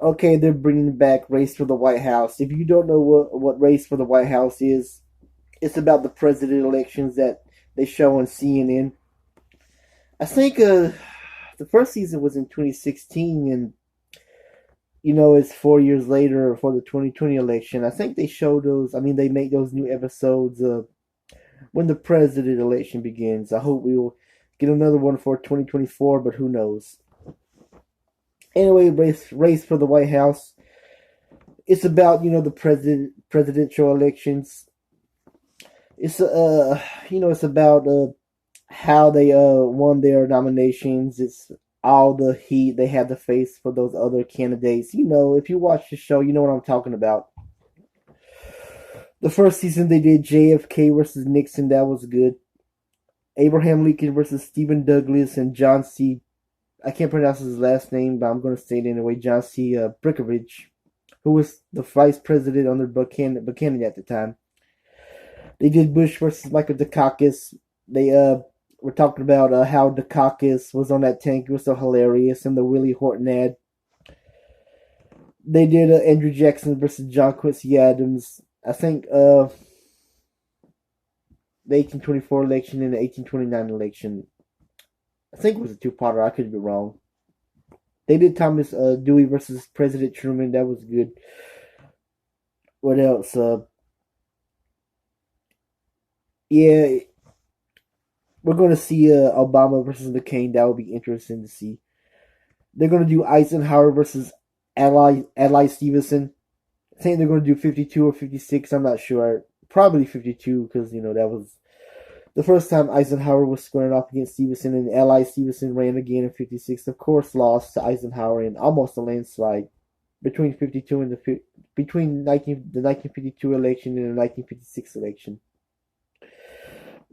Okay, they're bringing back Race for the White House. If you don't know what Race for the White House is, it's about the president elections that they show on CNN. I think the first season was in 2016, and it's 4 years later for the 2020 election. I think they show those. I mean, they make those new episodes when the president election begins. I hope we will get another one for 2024, but who knows? Anyway, race for the White House. It's about the presidential elections. It's about how they won their nominations. It's all the heat they had to face for those other candidates. If you watch the show, you know what I'm talking about. The first season they did JFK versus Nixon. That was good. Abraham Lincoln versus Stephen Douglas and John C. I can't pronounce his last name, but I'm going to say it anyway. John C. Brickovich, who was the vice president under Buchanan at the time. They did Bush versus Michael Dukakis. They were talking about how Dukakis was on that tank. It was so hilarious, and the Willie Horton ad. They did Andrew Jackson versus John Quincy Adams. I think the 1824 election and the 1829 election. I think it was a two-parter. I could be wrong. They did Thomas Dewey versus President Truman. That was good. What else? Yeah, we're going to see Obama versus McCain. That would be interesting to see. They're going to do Eisenhower versus Ally Stevenson. I think they're going to do 52 or 56. I'm not sure. Probably 52 because, that was the first time Eisenhower was squaring off against Stevenson, and Ally Stevenson ran again in 56. Of course, lost to Eisenhower in almost a landslide between 52 and the 1952 election and the 1956 election.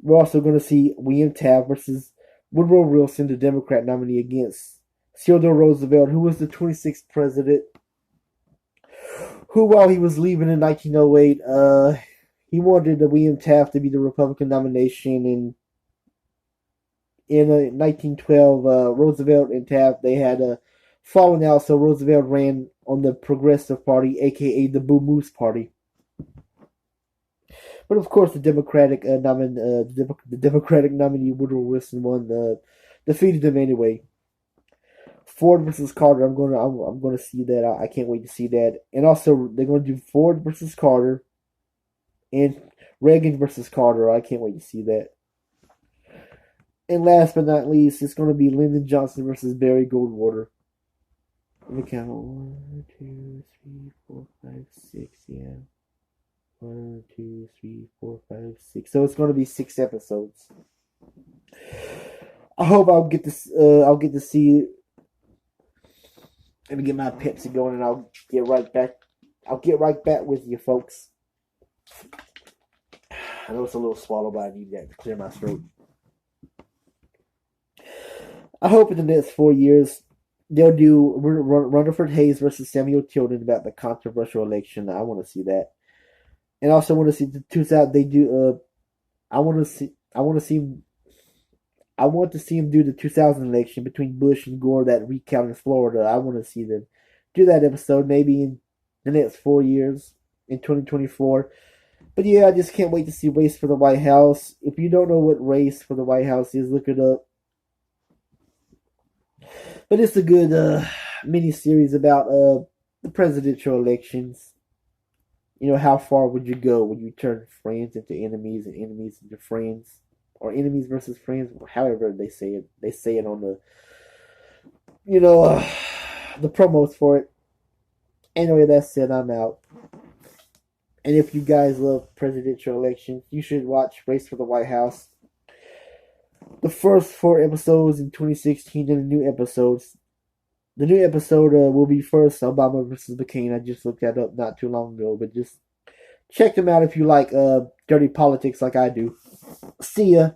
We're also going to see William Taft versus Woodrow Wilson, the Democrat nominee, against Theodore Roosevelt, who was the 26th president, who, while he was leaving in 1908, he wanted William Taft to be the Republican nomination. And in 1912, Roosevelt and Taft, they had fallen out, so Roosevelt ran on the Progressive Party, A.K.A. the Boo Moose Party. But of course, the Democratic nominee Woodrow Wilson won, defeated him anyway. Ford versus Carter. I'm gonna see that. I can't wait to see that. And also, they're gonna do Ford versus Carter, and Reagan versus Carter. I can't wait to see that. And last but not least, it's gonna be Lyndon Johnson versus Barry Goldwater. Let me count. 1, 2, 3, 4, 5, 6. Yeah. 1, 2, 3, 4, 5, 6. So it's going to be 6 episodes. I hope I'll get this. I'll get to see. Let me get my Pepsi going, and I'll get right back. I'll get right back with you, folks. I know it's a little swallow, but I need that to clear my throat. I hope in the next 4 years they'll do Rutherford Hayes versus Samuel Tilden about the controversial election. I want to see that. And I also want to see the 2000. They do. I want to see. I want to see. I want to see him do the 2000 election between Bush and Gore, that recount in Florida. I want to see them do that episode maybe in the next 4 years in 2024. But yeah, I just can't wait to see Race for the White House. If you don't know what Race for the White House is, look it up. But it's a good mini series about the presidential elections. How far would you go when you turn friends into enemies and enemies into friends? Or enemies versus friends, however they say it. They say it on the promos for it. Anyway, that's it. I'm out. And if you guys love presidential elections, you should watch Race for the White House. The first 4 episodes in 2016 and the new episodes. The new episode will be first Obama versus McCain. I just looked that up not too long ago, but just check them out if you like dirty politics like I do. See ya.